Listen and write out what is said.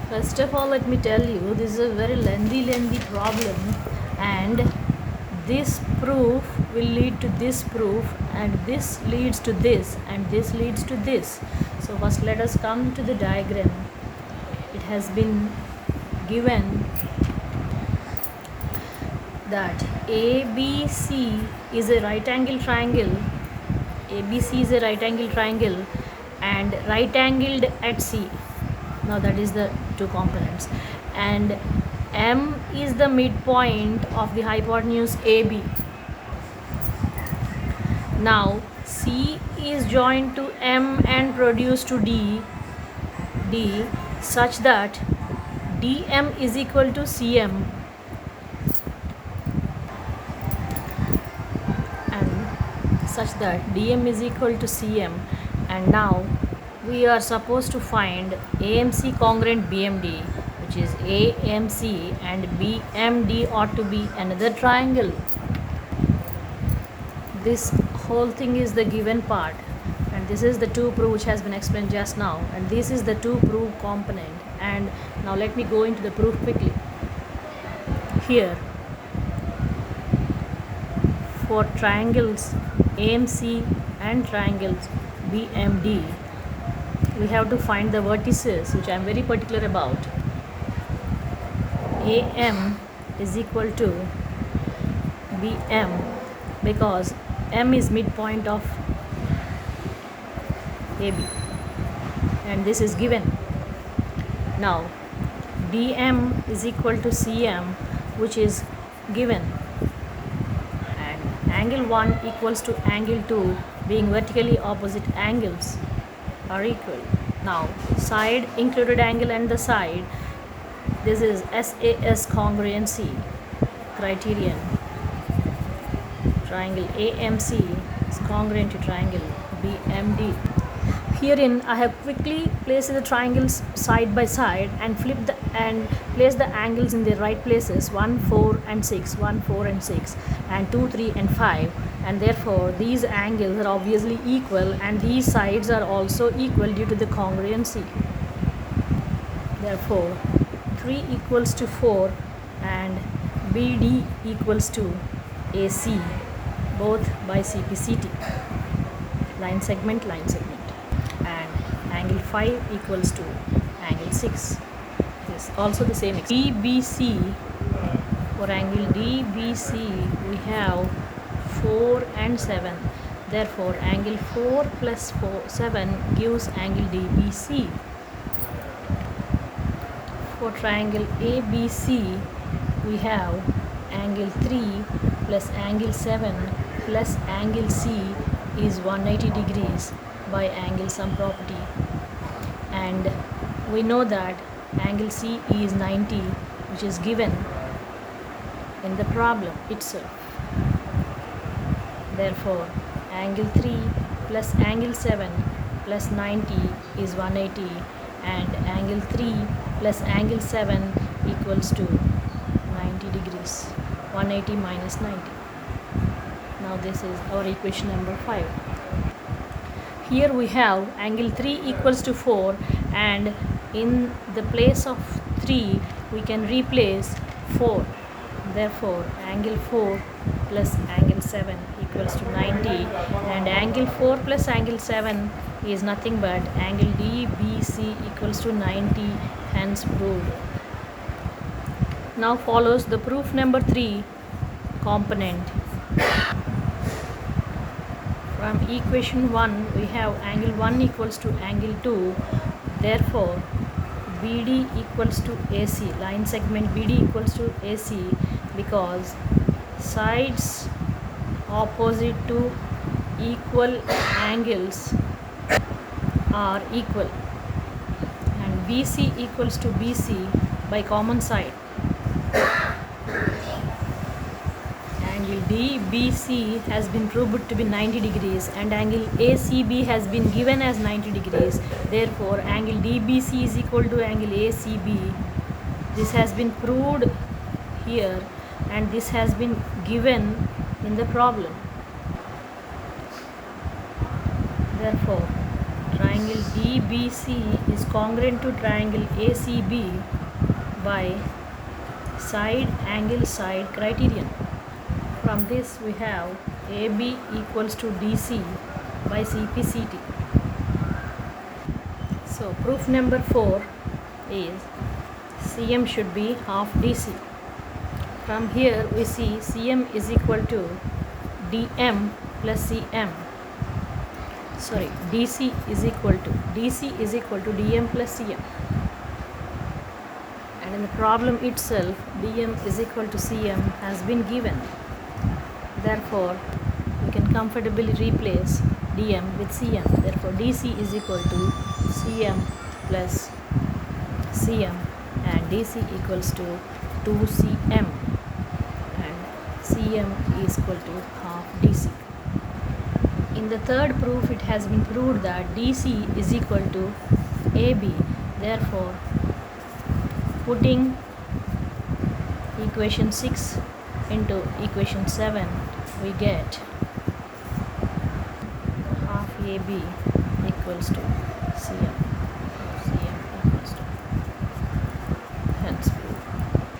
First of all, let me tell you, this is a very lengthy problem, and this proof will lead to this proof, and this leads to this, and this leads to this. So first let us come to the diagram. It has been given that ABC is a right angle triangle. ABC is a right angle triangle and right angled at C. Now that is the two components, and M is the midpoint of the hypotenuse AB. Now C is joined to M and produced to D such that DM is equal to CM, and such that DM is equal to CM. And now we are supposed to find AMC congruent BMD, which is AMC and BMD ought to be another triangle. This whole thing is the given part, and this is the two proof which has been explained just now, and this is the two proof component. And now let me go into the proof quickly. Here, for triangles AMC and triangles BMD, we have to find the vertices, which I am very particular about. AM is equal to BM because M is midpoint of AB, and this is given. Now DM is equal to CM, which is given, and angle 1 equals to angle 2, being vertically opposite angles are equal. Now side included angle and the side, this is SAS congruency criterion. Triangle AMC is congruent to triangle BMD. Herein I have quickly placed the triangles side by side and flipped and placed the angles in their right places, 1, 4 and 6, 1, 4 and 6, and 2, 3 and 5, and therefore these angles are obviously equal, and these sides are also equal due to the congruency. Therefore 3 equals to 4 and BD equals to AC, both by CPCT, line segment, and angle 5 equals to angle 6. This also the same. DBC, for angle DBC we have 4 and 7, therefore angle 4 plus 7 gives angle DBC. For triangle ABC we have angle 3 plus angle 7 plus angle C is 180 degrees by angle sum property, and we know that angle C is 90, which is given in the problem itself. Therefore angle 3 plus angle 7 plus 90 is 180, and angle 3 plus angle 7 equals to 90 degrees. 180 minus 90. Now this is our equation number 5. Here we have angle 3 equals to 4, and in the place of 3 we can replace 4. Therefore angle 4 plus angle 7 equals to 90, and angle 4 plus angle 7 is nothing but angle DBC equals to 90, hence proved. Now follows the proof number 3 component. From equation 1 we have angle 1 equals to angle 2, therefore BD equals to AC, line segment BD equals to AC, because sides opposite to equal angles are equal, and BC equals to BC by common side. Angle DBC has been proved to be 90 degrees, and angle ACB has been given as 90 degrees. Therefore angle DBC is equal to angle ACB. This has been proved here, and this has been given in the problem. Therefore triangle DBC is congruent to triangle ACB by side angle side criterion. From this we have AB equals to DC by CPCT. So proof number 4 is CM should be half DC. From here we see CM is equal to DM plus CM. Sorry, DC is equal to DM plus CM. And in the problem itself, DM is equal to CM has been given. Therefore, we can comfortably replace DM with CM. Therefore, DC is equal to CM plus CM, and DC equals to 2CM, and CM is equal to half DC. In the third proof, it has been proved that DC is equal to AB. Therefore, putting equation 6 into equation 7, we get half AB equals to CM.